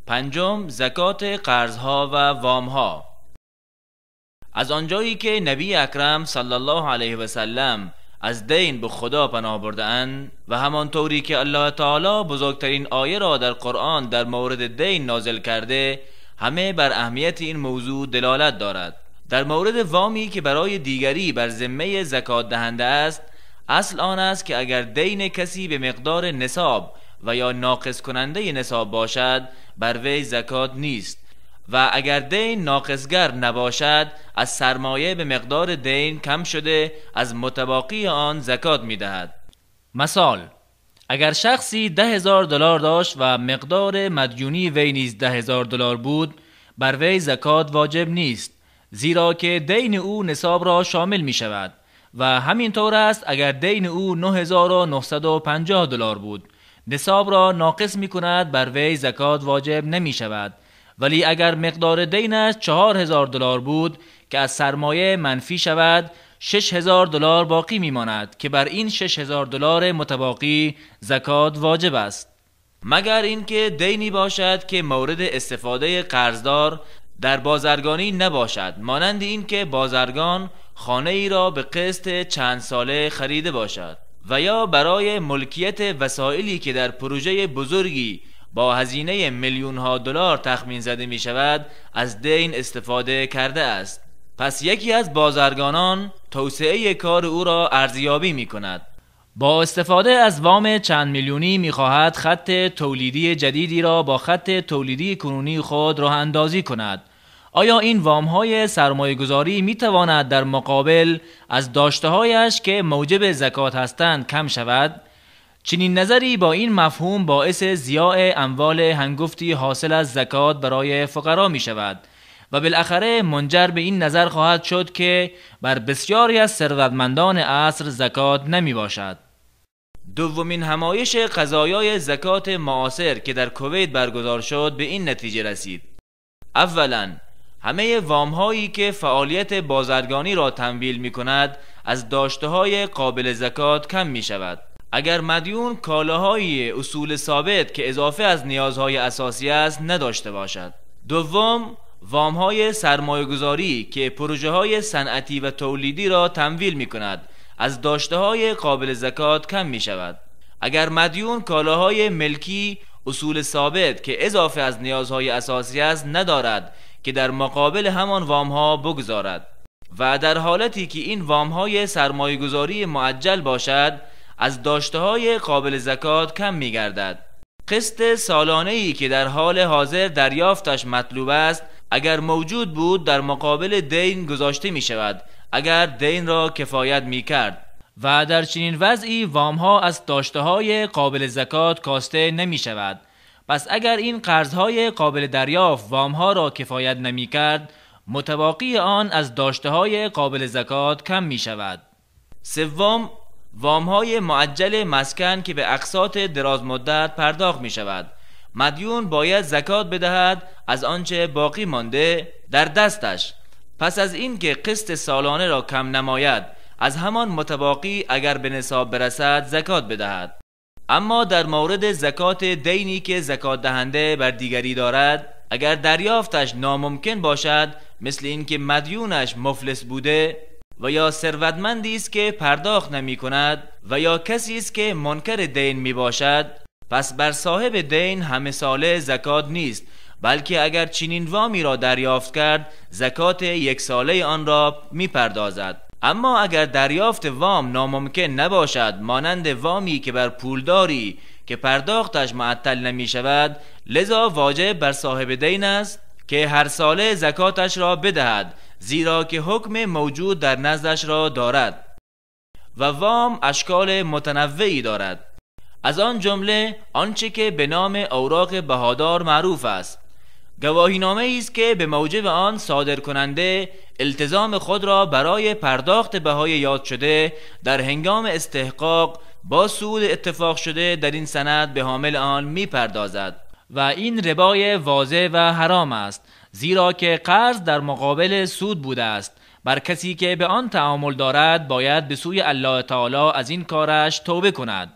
پنجم، زکات قرضها و وامها. از آنجایی که نبی اکرم صلی الله علیه و سلم از دین به خدا پناه برده‌اند و همانطوری که الله تعالی بزرگترین آیه را در قرآن در مورد دین نازل کرده، همه بر اهمیت این موضوع دلالت دارد. در مورد وامی که برای دیگری بر ذمه زکات دهنده است، اصل آن است که اگر دین کسی به مقدار نصاب و یا ناقص کننده نصاب باشد، بر وی زکات نیست، و اگر دین ناقصگر نباشد، از سرمایه به مقدار دین کم شده از متباقی آن زکات می دهد. مثال: اگر شخصی $10,000 داشت و مقدار مدیونی وی نیز $10,000 بود، بر وی زکات واجب نیست، زیرا که دین او نصاب را شامل می شود. و همینطور است اگر دین او $9,950 بود، نصاب را ناقص می کند، بر وی زکات واجب نمی شود. ولی اگر مقدار دینش $4,000 بود که از سرمایه منفی شود، $6,000 باقی می ماند که بر این $6,000 متباقی زکات واجب است، مگر اینکه دینی باشد که مورد استفاده قرضدار در بازرگانی نباشد، مانند این که بازرگان خانه ای را به قسط چند ساله خریده باشد و یا برای ملکیت وسایلی که در پروژه بزرگی با هزینه میلیون‌ها دلار تخمین زده می شود از دین استفاده کرده است. پس یکی از بازرگانان توسعه کار او را ارزیابی می کند. با استفاده از وام چند میلیونی می خواهد خط تولیدی جدیدی را با خط تولیدی کنونی خود راه اندازی کند. آیا این وام‌های سرمایه‌گذاری می‌تواند در مقابل از داشته‌هایش که موجب زکات هستند کم شود؟ چنین نظری با این مفهوم باعث ضیاع اموال هنگفتی حاصل از زکات برای فقرا می شود و بالاخره منجر به این نظر خواهد شد که بر بسیاری از ثروتمندان عصر زکات نمی باشد. دومین همایش قضایای زکات معاصر که در کویت برگزار شد به این نتیجه رسید: اولا، همه وام‌هایی که فعالیت بازرگانی را تمویل می کند از داشته‌های قابل زکات کم می شود. اگر مدیون کالاهای اصول ثابت که اضافه از نیازهای اساسی است نداشته باشد. دوم، وام‌های سرمایه‌گذاری که پروژه‌های صنعتی و تولیدی را تمویل می کند از داشته‌های قابل زکات کم می شود. اگر مدیون کالاهای ملکی اصول ثابت که اضافه از نیازهای اساسی است ندارد که در مقابل همان وام‌ها بگذارد، و در حالتی که این وام‌های سرمایه‌گذاری معجل باشد از داشته‌های قابل زکات کم می‌گردد. قسط سالانه‌ای که در حال حاضر دریافتش مطلوب است اگر موجود بود در مقابل دین گذاشته می‌شود اگر دین را کفایت می‌کرد، و در چنین وضعی وام‌ها از داشته‌های قابل زکات کاسته نمی‌شود. پس اگر این قرض‌های قابل دریافت وام‌ها را کفایت نمی‌کرد، متباقی آن از داشته‌های قابل زکات کم می‌شود. سوم، وام‌های معجل مسکن که به اقساط دراز مدت پرداخت می‌شود. مدیون باید زکات بدهد از آنچه باقی مانده در دستش، پس از این که قسط سالانه را کم نماید از همان متباقی اگر به نصاب برسد زکات بدهد. اما در مورد زکات دینی که زکات دهنده بر دیگری دارد، اگر دریافتش ناممکن باشد، مثل این که مدیونش مفلس بوده و یا ثروتمندی است که پرداخت نمی کند و یا کسی است که منکر دین می باشد، پس بر صاحب دین همه ساله زکات نیست، بلکه اگر چنین وامی را دریافت کرد زکات یک ساله آن را می پردازد. اما اگر دریافت وام ناممکن نباشد، مانند وامی که بر پولداری که پرداختش معطل نمی شود، لذا واجب بر صاحب دین است که هر ساله زکاتش را بدهد، زیرا که حکم موجود در نزدش را دارد و وام اشکال متنوعی دارد. از آن جمله آنچه که به نام اوراق بهادار معروف است. گواهینامه است که به موجب آن صادر کننده التزام خود را برای پرداخت بهای یاد شده در هنگام استحقاق با سود اتفاق شده در این سند به حامل آن می پردازد و این ربای واضح و حرام است، زیرا که قرض در مقابل سود بوده است. بر کسی که به آن تعامل دارد باید به سوی الله تعالی از این کارش توبه کند.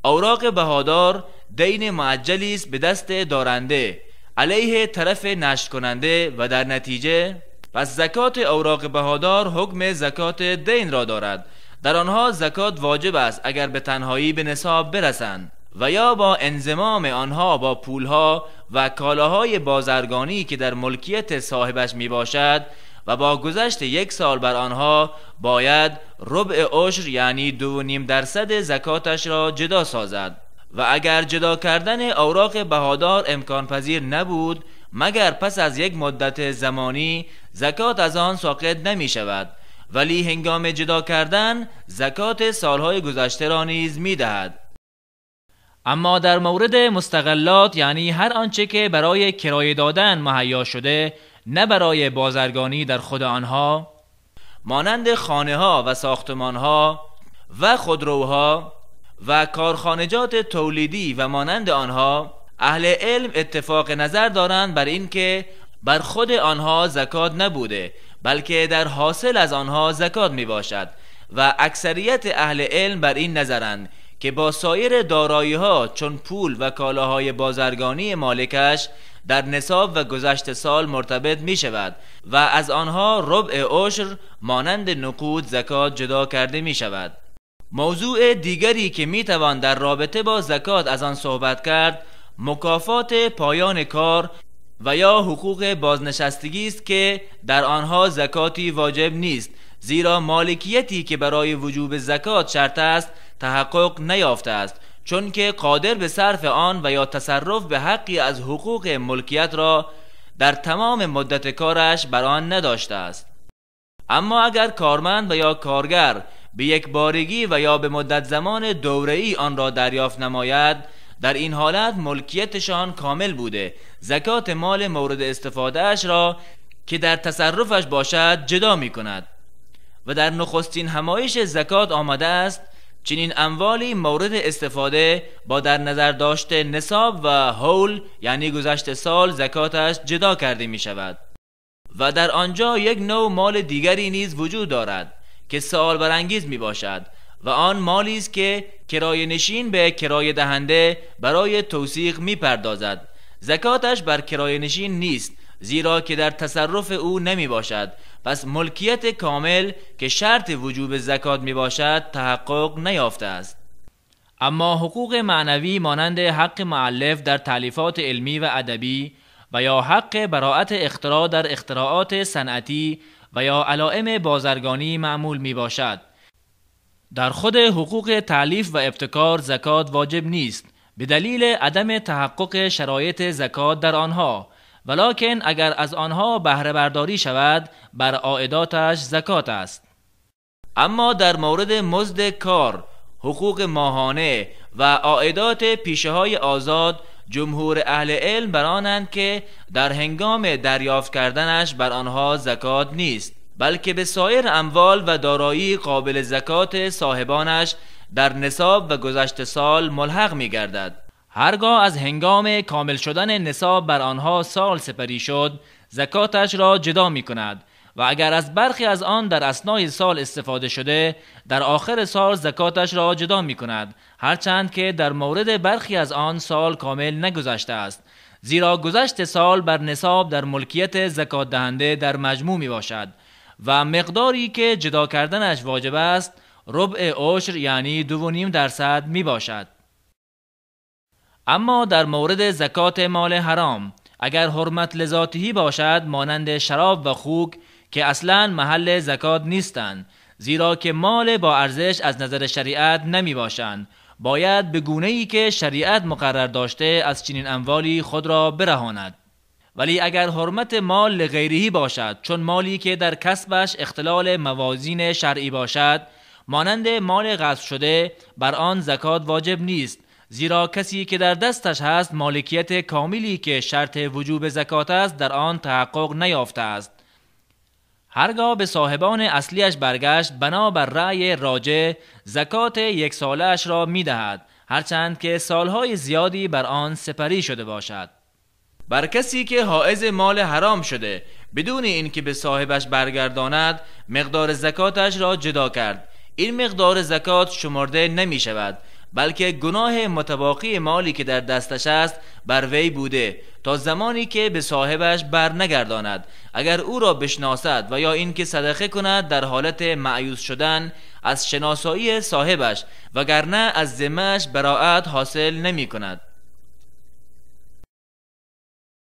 اوراق بهادار دین معجلی است به دست دارنده علیه طرف نشر کننده و در نتیجه پس زکات اوراق بهادار حکم زکات دین را دارد. در آنها زکات واجب است اگر به تنهایی به نصاب برسند و یا با انضمام آنها با پولها و کالاهای بازرگانی که در ملکیت صاحبش می باشد و با گذشت 1 سال بر آنها باید ربع عشر یعنی 2.5% زکاتش را جدا سازد. و اگر جدا کردن اوراق بهادار امکان پذیر نبود مگر پس از یک مدت زمانی زکات از آن ساقط نمی شود، ولی هنگام جدا کردن زکات سالهای گذشته را نیز می دهد. اما در مورد مستغلات یعنی هر آنچه که برای کرایه دادن مهیا شده نه برای بازرگانی در خود آنها، مانند خانه ها و ساختمان ها و خودروها و کارخانجات تولیدی و مانند آنها، اهل علم اتفاق نظر دارند بر این که بر خود آنها زکات نبوده بلکه در حاصل از آنها زکات می باشد و اکثریت اهل علم بر این نظرند که با سایر دارایی ها چون پول و کالاهای بازرگانی مالکش در نصاب و گذشت سال مرتبط می شود و از آنها ربع عشر مانند نقود زکات جدا کرده می شود. موضوع دیگری که می توان در رابطه با زکات از آن صحبت کرد مکافات پایان کار و یا حقوق بازنشستگی است که در آنها زکاتی واجب نیست، زیرا مالکیتی که برای وجوب زکات شرط است تحقق نیافته است، چون که قادر به صرف آن و یا تصرف به حقی از حقوق ملکیت را در تمام مدت کارش بر آن نداشته است. اما اگر کارمند و یا کارگر به یک بارگی و یا به مدت زمان دوره‌ای آن را دریافت نماید، در این حالت ملکیتشان کامل بوده، زکات مال مورد استفاده اش را که در تصرفش باشد جدا می کند. و در نخستین همایش زکات آمده است چنین اموالی مورد استفاده با در نظر داشته نصاب و حول یعنی گذشت سال زکاتش جدا کرده می شود. و در آنجا یک نوع مال دیگری نیز وجود دارد که سوال برانگیز می باشد و آن مالی است که کرایه نشین به کرایه دهنده برای توثیق می پردازد. زکاتش بر کرایه نشین نیست، زیرا که در تصرف او نمی باشد، پس ملکیت کامل که شرط وجوب زکات می باشد تحقق نیافته است. اما حقوق معنوی مانند حق مؤلف در تالیفات علمی و ادبی و یا حق براءت اختراع در اختراعات صنعتی و یا علائم بازرگانی معمول می باشد. در خود حقوق تالیف و ابتکار زکات واجب نیست به دلیل عدم تحقق شرایط زکات در آنها، ولکن اگر از آنها بهره برداری شود بر عائداتش زکات است. اما در مورد مزد کار، حقوق ماهانه و عائدات پیشه های آزاد جمهور اهل علم بر آنند که در هنگام دریافت کردنش بر آنها زکات نیست، بلکه به سایر اموال و دارایی قابل زکات صاحبانش در نصاب و گذشت سال ملحق می گردد. هرگاه از هنگام کامل شدن نصاب بر آنها سال سپری شد زکاتش را جدا می کند و اگر از برخی از آن در اثنای سال استفاده شده در آخر سال زکاتش را جدا می کند، هرچند که در مورد برخی از آن سال کامل نگذشته است، زیرا گذشت سال بر نصاب در ملکیت زکات دهنده در مجموع می باشد و مقداری که جدا کردنش واجب است ربع عشر یعنی 2.5% می باشد. اما در مورد زکات مال حرام اگر حرمت لذاتهی باشد مانند شراب و خوک که اصلاً محل زکات نیستند، زیرا که مال با ارزش از نظر شریعت نمی باشند، باید به گونه‌ای که شریعت مقرر داشته از چنین اموالی خود را برهاند. ولی اگر حرمت مال لغیرهی باشد چون مالی که در کسبش اختلال موازین شرعی باشد مانند مال غصب شده بر آن زکات واجب نیست، زیرا کسی که در دستش هست مالکیت کاملی که شرط وجوب زکات است در آن تحقق نیافته است. هرگاه به صاحبان اصلیش برگشت بنابر رأی راجح زکات 1 ساله اش را می دهد، هرچند که سالهای زیادی بر آن سپری شده باشد. بر کسی که حائز مال حرام شده بدون اینکه به صاحبش برگرداند مقدار زکاتش را جدا کرد، این مقدار زکات شمرده نمی شود، بلکه گناه متباقی مالی که در دستش است بر وی بوده تا زمانی که به صاحبش بر نگرداند، اگر او را بشناسد و یا اینکه صدقه کند در حالت مأیوس شدن از شناسایی صاحبش، وگرنه از ذمه‌اش براءت حاصل نمی کند.